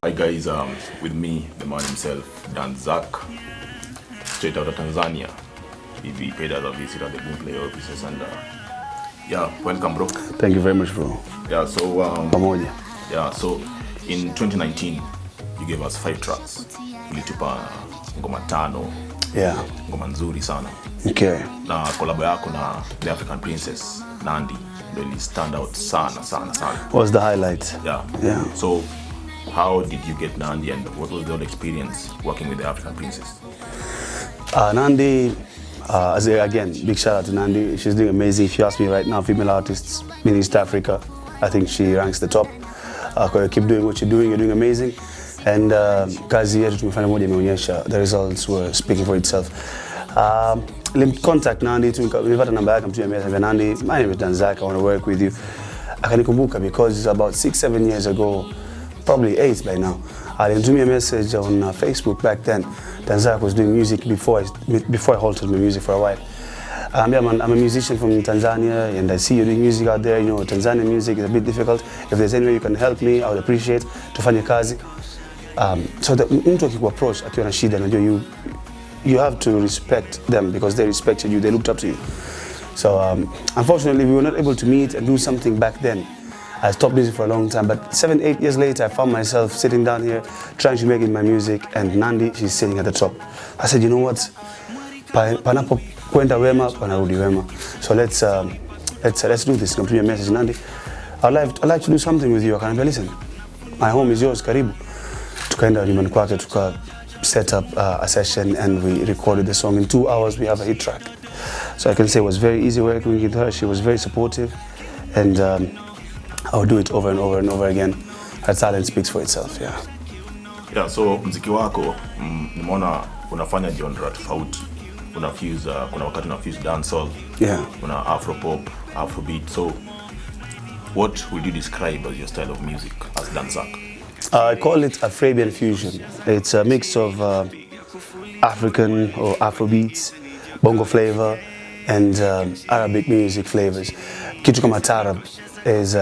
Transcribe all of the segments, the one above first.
Hi guys, with me, the man himself, Danzak, straight out of Tanzania. He paid us a visit at the Boomplay offices and yeah, welcome bro. Thank you very much bro. Yeah, so Pamoja. Yeah, so in 2019, you gave us 5 tracks. Ulitupa ngoma 5. Yeah. Ngoma nzuri sana. Okay. Na collab yako na the African Princess, Nandi, really stand out sana. What was the highlight? Yeah. So how did you get Nandi and what was your experience working with the African Princess? Nandi, again, big shout out to Nandi. She's doing amazing. If you ask me right now, female artists in East Africa, I think she ranks the top. Keep doing what you're doing amazing. And kazi yetu tumefanya moja imeonyesha, the results were speaking for itself. Contact Nandi, nimepata namba yake, mtu amesema Nandi, my name is Danzak, I want to work with you. Akanikumbuka because about 6-7 years ago, probably 8 by now, alinitumia message on Facebook back then. Danzak was doing music before I halted my music for a while. I'm a musician from Tanzania and I see you doing music out there. You know, Tanzanian music is a bit difficult. If there's any way you can help me, I would appreciate tufanye kazi. So that mtu akikuapproach akiwa na shida, najua you have to respect them because they respected you, they looked up to you. So unfortunately we were not able to meet and do something back then. I stopped music for a long time, but 7-8 years later I found myself sitting down here trying to make it my music, and Nandi, she's sitting at the top. I said, you know what, panapo kwenda wema panarudi wema. So let's do this. Come to your message, Nandi. I'd like to do something with you. I can listen. My home is yours, karibu. Tukaenda nyumbani kwake, tuka set up a session and we recorded the song. In 2 hours we have a hit track. So I can say it was very easy working with her. She was very supportive, and I would do it over and over again. Her talent speaks for itself. Yeah, so muziki wako nimeona unafanya genre tofauti. Kuna wakati una fuse dancehall. Yeah. Kuna afro pop, afrobeat. So what would you describe as your style of music as Danzak? I call it a Fabian fusion. It's a mix of African or Afrobeats, bongo flavor, and Arabic music flavors. Kitu kama Tarab is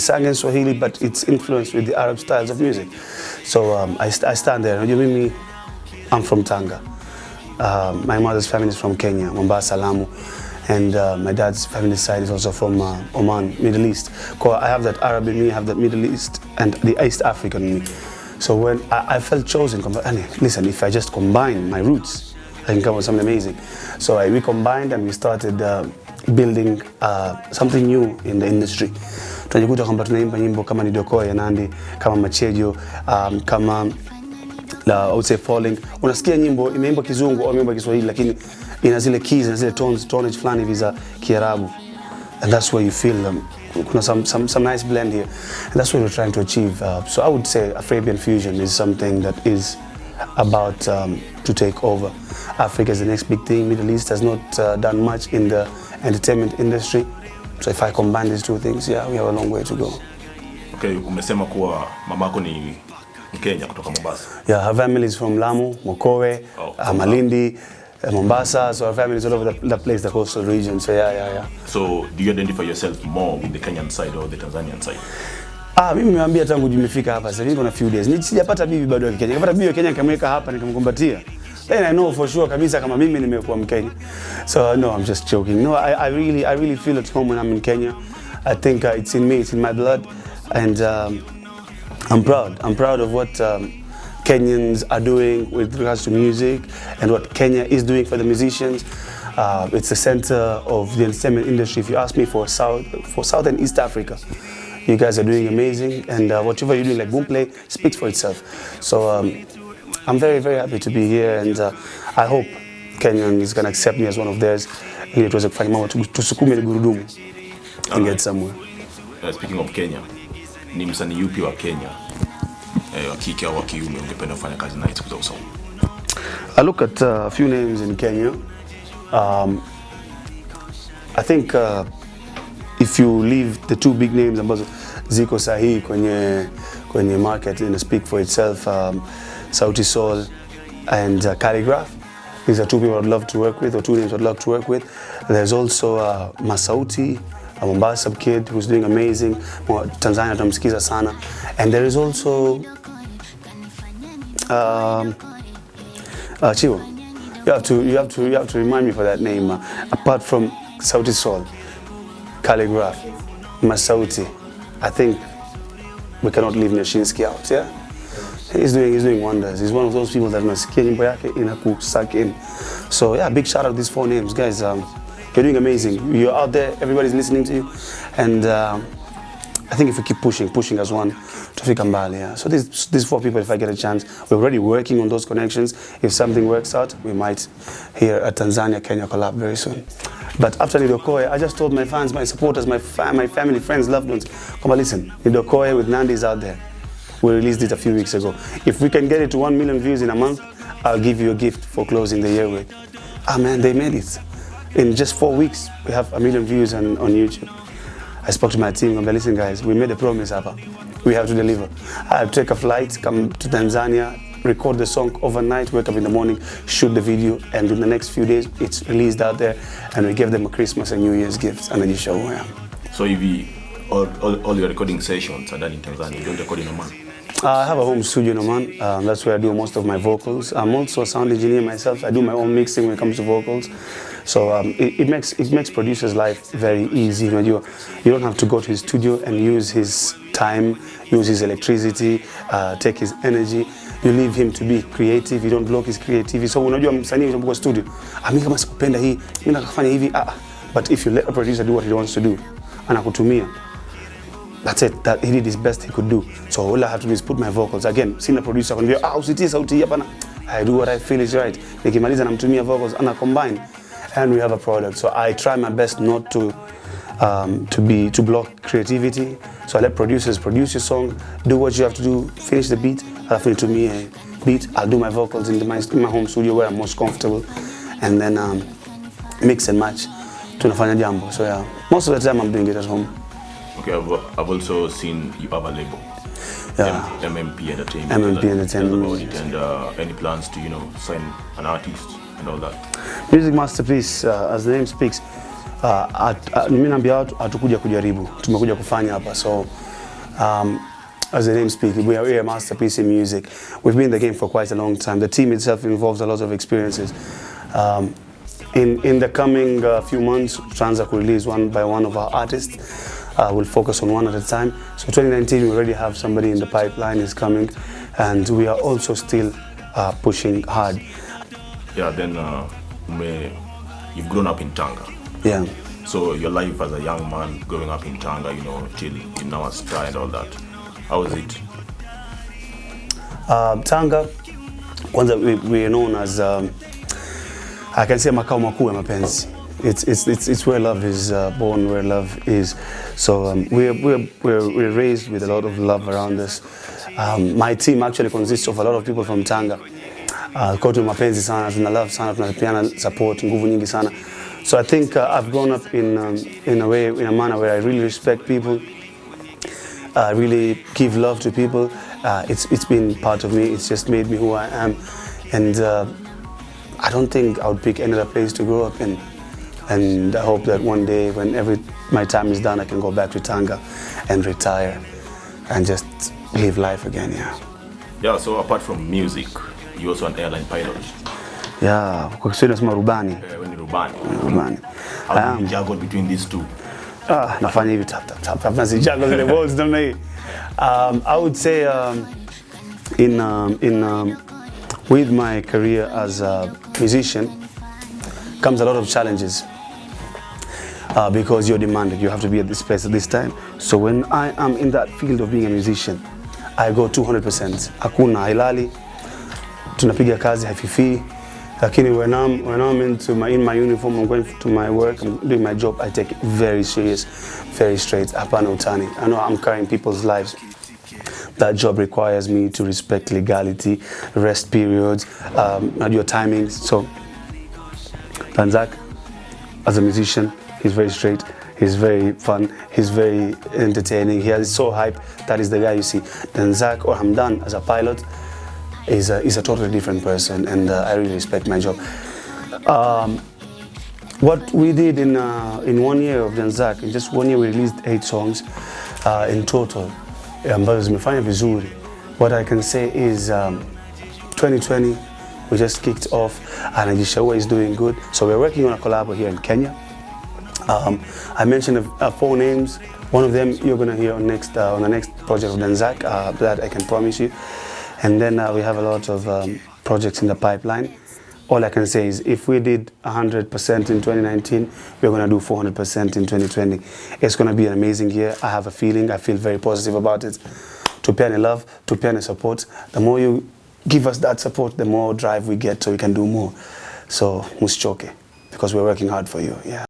sung in Swahili, but it's influenced with the Arab styles of music. So I stand there. I'm from Tanga. My mother's family is from Kenya, Mombasa, Lamu, and my dad's family side is also from Oman, Middle East. I have that Arab in me, I have that Middle East and the East African in me. So when I felt chosen, listen, if I just combine my roots, I can come with something amazing. So we combined and we started building something new in the industry. Tunajikuta kwamba tunaimba nyimbo kama Nidoko ya Nandi, kama Machejo, kama I would say Falling. Unasikia nyimbo imeimba Kizungu au imeimba Kiswahili, lakini ina zile keys na zile tonage fulani visa Kiarabu, and that's where you feel kuna some nice blend here, and that's what we're trying to achieve. So I would say a Fabian fusion is something that is about to take over. Africa is the next big thing. Middle East has not done much in the entertainment industry. So if I combine these two things, yeah, we have a long way to go. Okay, umesema kuwa mamako ni Kenya kutoka Mombasa. Yeah, her family is from Lamu, Mokowe, Malindi, Mombasa. So her family is all over the place, the coastal region. So yeah. So do you identify yourself more with the Kenyan side or the Tanzanian side? Mimi nimeambia tangu nimefika hapa sasa hivi kuna few days. Sijapata bibi bado ya Kenya. Kapata bibi ya Kenya nikamweka hapa nikamkumbatia. Then I know for sure kabisa kama mimi nimekuwa Mkenya. So no, I'm just joking. No, I really feel at home when I'm in Kenya. I think it's in me, it's in my blood, and I'm proud of what Kenyans are doing with regards to music and what Kenya is doing for the musicians. It's the center of the entertainment industry. If you ask me, for South and East Africa, you guys are doing amazing, and whatever you're doing, like Boomplay, speaks for itself. So I'm very happy to be here, and I hope Kenyan is gonna accept me as one of theirs. Ili tuweze kufanya mambo tusukume gurudumu and get somewhere. Speaking of Kenya, ni msanii yupi wa Kenya wa kike au wa kiume ungependa kufanya kazi naye siku za usoni? I look at a few names in Kenya. I think if you leave the two big names ambazo ziko sahihi kwenye market and speak for itself, Sauti Sol and Calligraph, these are two people I'd love to work with, or two names I'd love to work with. There's also Masauti, a Mombasa kid who's doing amazing. Tanzania tunamsikiza sana. And there is also Chivo, you have to remind me for that name. Apart from Sauti Sol, Calligraph, Masauti, I think we cannot leave Nyashinsky out. Yeah, he's doing wonders. He's one of those people that unasikia nyimbo yake inakusuck in. So yeah, big shout out to these 4 names, guys. You're doing amazing. You're out there. Everybody's listening to you, and I think if we keep pushing as one, tufika mbali. Yeah. So these 4 people, if I get a chance, we're already working on those connections. If something works out, we might hear a Tanzania-Kenya collab very soon. But after Nidokoe, I just told my fans, my supporters, my family, friends, loved ones, come on, listen, Nidokoe with Nandi is out there. We released it a few weeks ago. If we can get it to 1 million views in a month, I'll give you a gift for closing the year with. Ah man, they made it. In just 4 weeks, we have 1 million views on YouTube. I spoke to my team and said, listen guys, we made a promise, Papa. We have to deliver. I'll take a flight, come to Tanzania, record the song overnight, wake up in the morning, shoot the video, and in the next few days, it's released out there, and we give them a Christmas and New Year's gift, and then you show who I am. So if all your recording sessions are done in Tanzania, you don't record in Oman? I have a home studio in Oman. That's where I do most of my vocals. I'm also a sound engineer myself. I do my own mixing when it comes to vocals. So it makes producers' life very easy. You don't have to go to his studio and use his time, use his electricity, take his energy. You leave him to be creative. You don't block his creativity. So unajua msanii unapokuwa studio, mimi kama sikupenda hii, mimi nakafanya hivi. But if you let a producer do what he wants to do, anakutumia. That's it. That he did his best he could do. So all I have to do is put my vocals. Again, sina producer kuniambia usitie sauti hapa na. I do what I feel is right. Nikimaliza namtumia vocals ana combine and we have a product. So I try my best not to block creativity. So I let producers produce your song, do what you have to do, finish the beat. Alafu nitumie a beat. I'll do my vocals in my home studio where I'm most comfortable, and then mix and match. Tunafanya jambo. So yeah, most of the time I'm doing it at home. Okay, I've also seen you have a label. Yeah. MMP Entertainment. MMP Entertainment. And any plans to sign an artist and all that? Music Masterpiece, as the name speaks, mimi naambia watu hatukuja kujaribu, tumekuja kufanya hapa. So as the name speaks, we are a masterpiece in music. We've been in the game for quite a long time. The team itself involves a lot of experiences. In the coming few months, Danzak will release one by one of our artists. We'll focus on one at a time. So 2019, we already have somebody in the pipeline is coming, and we are also still pushing hard. Yeah, then you've grown up in Tanga. Yeah. So your life as a young man growing up in Tanga, till you now Star and all that. How is it? Tanga, kwanza we are known as I can say makao makuu ya mapenzi. It's where love is born, where love is. So we're raised with a lot of love around us. My team actually consists of a lot of people from Tanga. Kwa tu mapenzi sana, tuna love sana, tunapeana support, nguvu nyingi sana. So I think I've grown up in a manner where I really respect people. I really give love to people. It's been part of me. It's just made me who I am, and I don't think I would pick any other place to grow up in. And I hope that one day, when my time is done, I can go back to Tanga and retire and just live life again. Yeah. Yeah. So apart from music, you're also an airline pilot. Yeah. Kwa Kiswahili nasema rubani. When you're rubani. Rubani. How do you juggle between these two? Nafanya hivi tap. Nasi juggle the balls, don't I? I would say with my career as a musician comes a lot of challenges. Because you're demanded, you have to be at this place at this time. So when I am in that field of being a musician, I go 200%. Hakuna hailali, tunapiga kazi hafifi. Lakini when I'm in my uniform, I'm going to my work, I'm doing my job, I take it very serious, very straight. Hapana utani. I know I'm carrying people's lives. That job requires me to respect legality, rest periods, your timings. So Danzak, as a musician, he's very straight, he's very fun, he's very entertaining, he's so hype. That is the guy you see. Danzak or Hamdan as a pilot is a totally different person, and I really respect my job. What we did in 1 year of Danzak, in just 1 year we released 8 songs in total. Ambazo zimefanya vizuri. What I can say is 2020, we just kicked off, and Ajishawa is doing good. So we're working on a collab here in Kenya. I mentioned 4 names. One of them you're gonna hear on the next project of Danzak, that I can promise you. And then we have a lot of projects in the pipeline. All I can say is if we did 100% in 2019, we're gonna do 400% in 2020. It's gonna be an amazing year. I have a feeling, I feel very positive about it. Tupeane love, tupeane support. The more you give us that support, the more drive we get so we can do more. So, musichoke, because we're working hard for you, yeah.